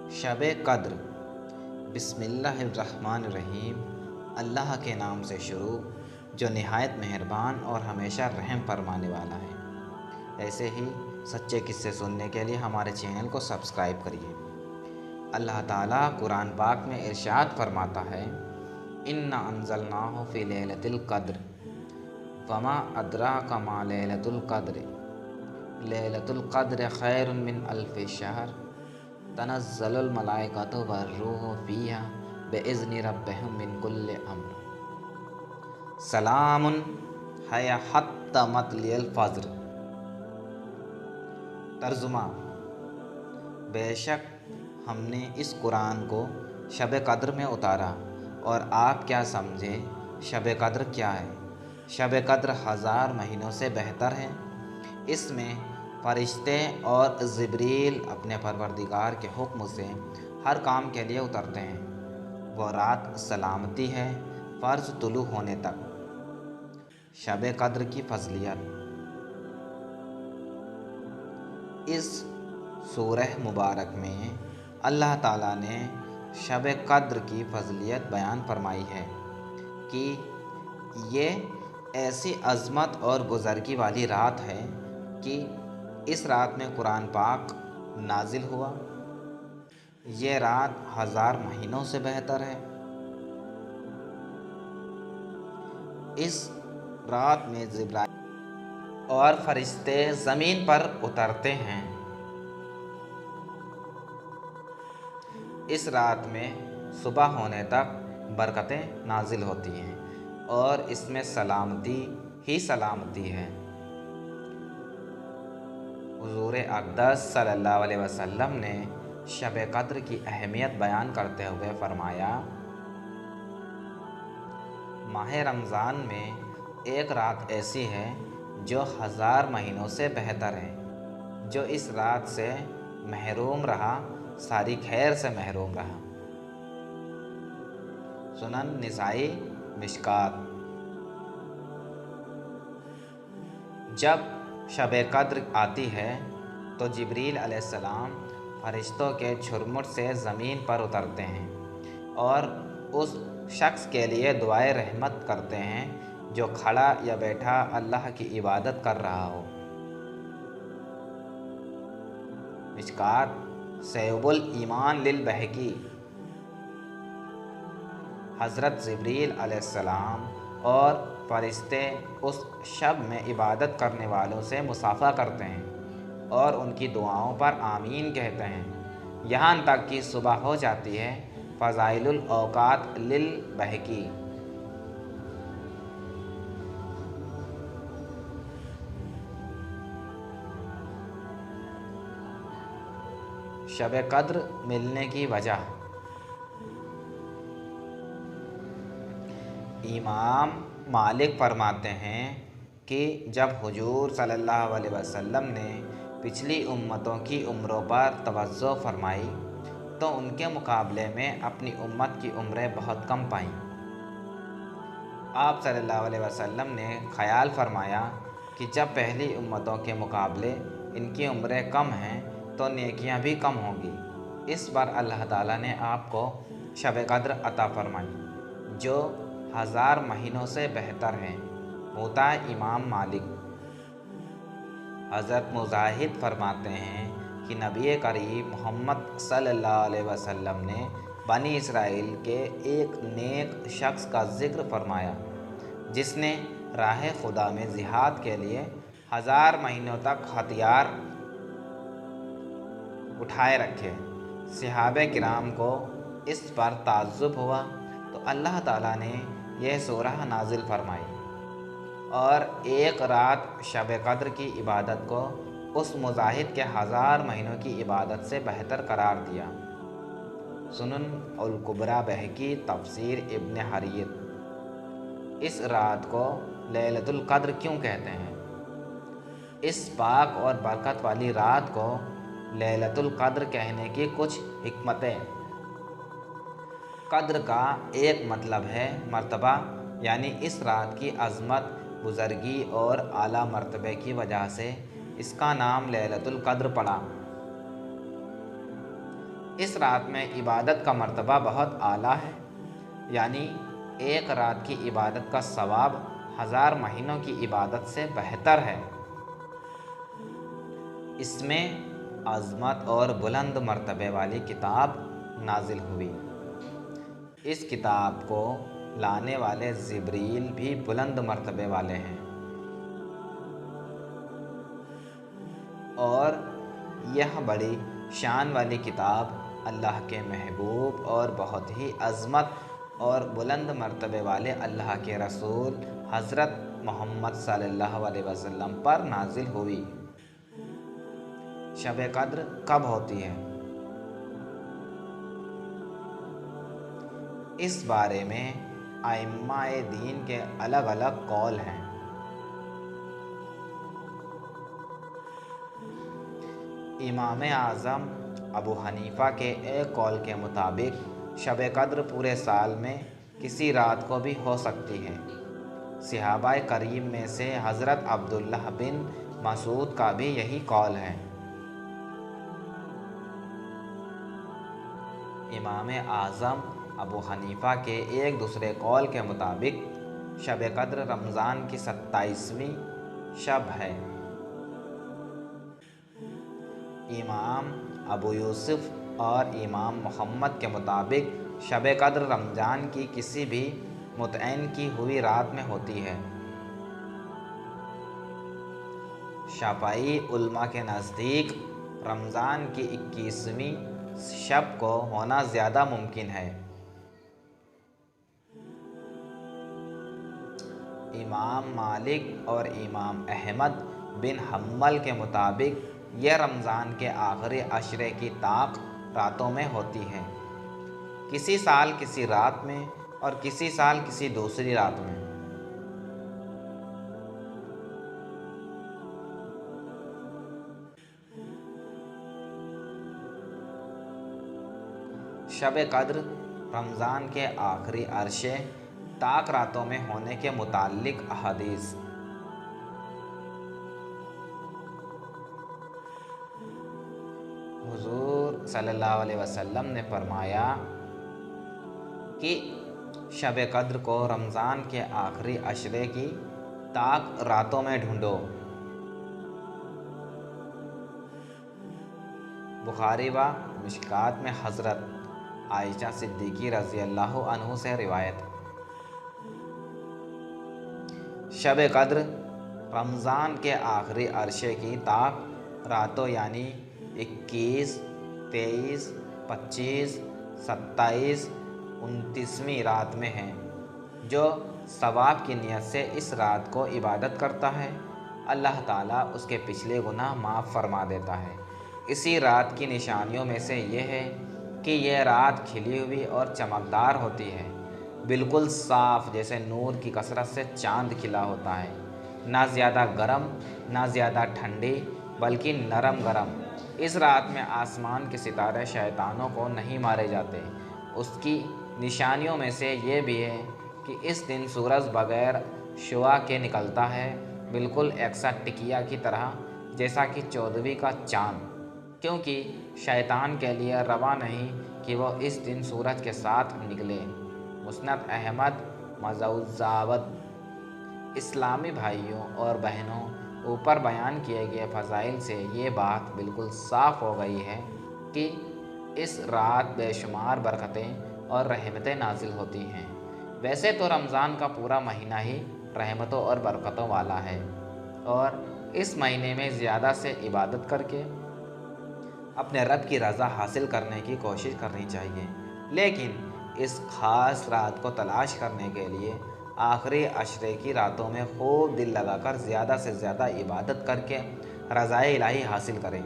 शब कद्र। बिस्मिल्लाहिर्रहमानिर्रहीम। अल्लाह के नाम से शुरू जो निहायत मेहरबान और हमेशा रहम फरमाने वाला है। ऐसे ही सच्चे किस्से सुनने के लिए हमारे चैनल को सब्सक्राइब करिए। अल्लाह ताला कुरान पाक में इरशाद फरमाता है, इन्ना अंज़लनाहु फ़ी लैलतिल क़द्र वमा अदराका मा लैलतुल क़द्र लैलतुल क़द्र खैरुन मिन अल्फ़ि शहर तनज़्ज़लुल मलाइकतु वर्रूहु फ़ीहा बिइज़्नि रब्बिहिम मिन कुल्लि अम्र सलामुन हिय हत्ता मतलियल फ़ज्र। तर्जुमा: बेशक हमने इस कुरान को शब कद्र में उतारा, और आप क्या समझे शब कद्र क्या है? शब कद्र 1000 महीनों से बेहतर है। इसमें फरिश्ते और जिब्रील अपने परवरदिगार के हुक्म से हर काम के लिए उतरते हैं। वो रात सलामती है फ़र्ज तुलू होने तक। शब कद्र की फज़लियत। इस सूरह मुबारक में अल्लाह ताला ने शब कद्र की फज़लियत बयान फरमाई है कि ये ऐसी अज़मत और बुज़ुर्गी वाली रात है कि इस रात में कुरान पाक नाजिल हुआ। ये रात 1000 महीनों से बेहतर है। इस रात में जिब्राइल और फरिश्ते ज़मीन पर उतरते हैं। इस रात में सुबह होने तक बरकतें नाजिल होती हैं और इसमें सलामती ही सलामती है। हुज़ूर अक़दस सल्लल्लाहु अलैहि वसल्लम ने शब कद्र की अहमियत बयान करते हुए फरमाया, माह रमज़ान में एक रात ऐसी है जो 1000 महीनों से बेहतर है। जो इस रात से महरूम रहा सारी खैर से महरूम रहा। सुनन निसाई मिशकात। जब शब कद्र आती है तो जिब्रील अलैहिस्सलाम फरिश्तों के झुरमुट से ज़मीन पर उतरते हैं और उस शख्स के लिए दुआए रहमत करते हैं जो खड़ा या बैठा अल्लाह की इबादत कर रहा हो। मिशकात सैबुल ईमान लिल बहकी। हज़रत जिब्रील अलैहिस्सलाम और फरिश्ते उस शब में इबादत करने वालों से मुसाफ़ा करते हैं और उनकी दुआओं पर आमीन कहते हैं, यहाँ तक कि सुबह हो जाती है। फ़ज़ाइलुल औक़ात लिल बहकी। शब कद्र मिलने की वजह। इमाम मालिक फरमाते हैं कि जब हुजूर सल्लल्लाहु अलैहि वसल्लम ने पिछली उम्मतों की उम्रों पर तवज्जो फरमाई तो उनके मुकाबले में अपनी उम्मत की उम्रें बहुत कम पाईं। आप सल्लल्लाहु अलैहि वसल्लम ने ख्याल फरमाया कि जब पहली उम्मतों के मुकाबले इनकी उम्रें कम हैं तो नेकियां भी कम होंगी। इस बार अल्लाह ताला ने आपको शब कद्र अता फरमाई जो 1000 महीनों से बेहतर हैं। होता है इमाम मालिक। हज़रत मुजाहिद फरमाते हैं कि नबी करीम मोहम्मद सल्लल्लाहु अलैहि वसल्लम ने बनी इसराइल के एक नेक शख्स का ज़िक्र फरमाया जिसने राह खुदा में जिहाद के लिए 1000 महीनों तक हथियार उठाए रखे। सहाबे किराम को इस पर ताज्जुब हुआ तो अल्लाह ताला ने यह सूरह नाजिल फरमाई और एक रात शब कद्र की इबादत को उस मुजाहिद के 1000 महीनों की इबादत से बेहतर करार दिया। सुनन अल कुबरा बहकी तफसीर इब्न हरीत। इस रात को लैलतुल क़द्र क्यों कहते हैं? इस पाक और बरकत वाली रात को लैलतुल क़द्र कहने की कुछ हिकमतें। क़द्र का एक मतलब है मर्तबा, यानी इस रात की अज़मत, बुज़ुर्गी और आला मर्तबे की वजह से इसका नाम लैलतुल क़द्र पड़ा। اس رات میں عبادت کا مرتبہ بہت اعلیٰ ہے، یعنی ایک رات کی عبادت کا ثواب 1000 مہینوں کی عبادت سے بہتر ہے۔ اس میں عظمت اور بلند مرتبے والی کتاب نازل ہوئی۔ اس کتاب کو لانے والے جبریل بھی بلند مرتبے والے ہیں، اور یہ بڑی شان والی کتاب اللہ کے محبوب اور بہت ہی عظمت اور بلند مرتبے والے اللہ کے رسول حضرت محمد صلی اللہ علیہ وسلم پر نازل ہوئی۔ شب قدر کب ہوتی ہے؟ اس بارے میں ائمہ دین کے الگ الگ قول ہیں۔ امام اعظم ابو حنیفہ کے ایک قول کے مطابق شب قدر پورے سال میں کسی رات کو بھی ہو سکتی ہے۔ صحابہ کریم میں سے حضرت عبداللہ بن مسعود کا بھی یہی قول ہے۔ امام اعظم ابو حنیفہ کے ایک دوسرے قول کے مطابق شب قدر رمضان کی 27ویں شب ہے۔ امام ابو یوسف اور امام محمد کے مطابق شب قدر رمضان کی کسی بھی متعین کی ہوئی رات میں ہوتی ہے۔ شافعی علماء کے نزدیک رمضان کی 21ویں شب کو ہونا زیادہ ممکن ہے۔ امام مالک اور امام احمد بن حنبل کے مطابق یہ رمضان کے آخری عشرے کی طاق راتوں میں ہوتی ہے، کسی سال کسی رات میں اور کسی سال کسی دوسری رات میں۔ شب قدر رمضان کے آخری عشرے طاق راتوں میں ہونے کے متعلق احادیث۔ حضور صلی اللہ علیہ وسلم نے فرمایا کہ شب قدر کو رمضان کے آخری عشرے کی طاق راتوں میں ڈھونڈو۔ بخاری و مشکات میں حضرت عائشہ صدیقی رضی اللہ عنہ سے روایت۔ شب قدر رمضان کے آخری عشرے کی طاق راتوں یعنی 21، 23، 25، 27، 29ویں رات میں ہے۔ جو ثواب کی نیت سے اس رات کو عبادت کرتا ہے، اللہ تعالیٰ اس کے پچھلے گناہ معاف فرما دیتا ہے۔ اسی رات کی نشانیوں میں سے یہ ہے کہ یہ رات کھلی ہوئی اور چمکدار ہوتی ہے، بالکل صاف جیسے نور کی کثرت سے چاند کھلا ہوتا ہے، نہ زیادہ گرم نہ زیادہ ٹھنڈی بلکہ نرم گرم۔ اس رات میں آسمان کے ستارے شیطانوں کو نہیں مارے جاتے۔ اس کی نشانیوں میں سے یہ بھی ہے کہ اس دن سورج بغیر شعاع کے نکلتا ہے، بالکل یکساں ٹکیا کی طرح جیسا کہ 14ویں کا چاند، کیونکہ شیطان کے لیے روا نہیں کہ وہ اس دن سورج کے ساتھ نکلے۔ مسند احمد مجوزاوت۔ اسلامی بھائیوں اور بہنوں، اوپر بیان کیے گئے فضائل سے یہ بات بالکل صاف ہو گئی ہے کہ اس رات بے شمار برکتیں اور رحمتیں نازل ہوتی ہیں۔ ویسے تو رمضان کا پورا مہینہ ہی رحمتوں اور برکتوں والا ہے، اور اس مہینے میں زیادہ سے عبادت کر کے اپنے رب کی رضا حاصل کرنے کی کوشش کرنی چاہیے، لیکن اس خاص رات کو تلاش کرنے کے لیے آخری عشرے کی راتوں میں خوب دل لگا کر زیادہ سے زیادہ عبادت کر کے رضائے الہی حاصل کریں۔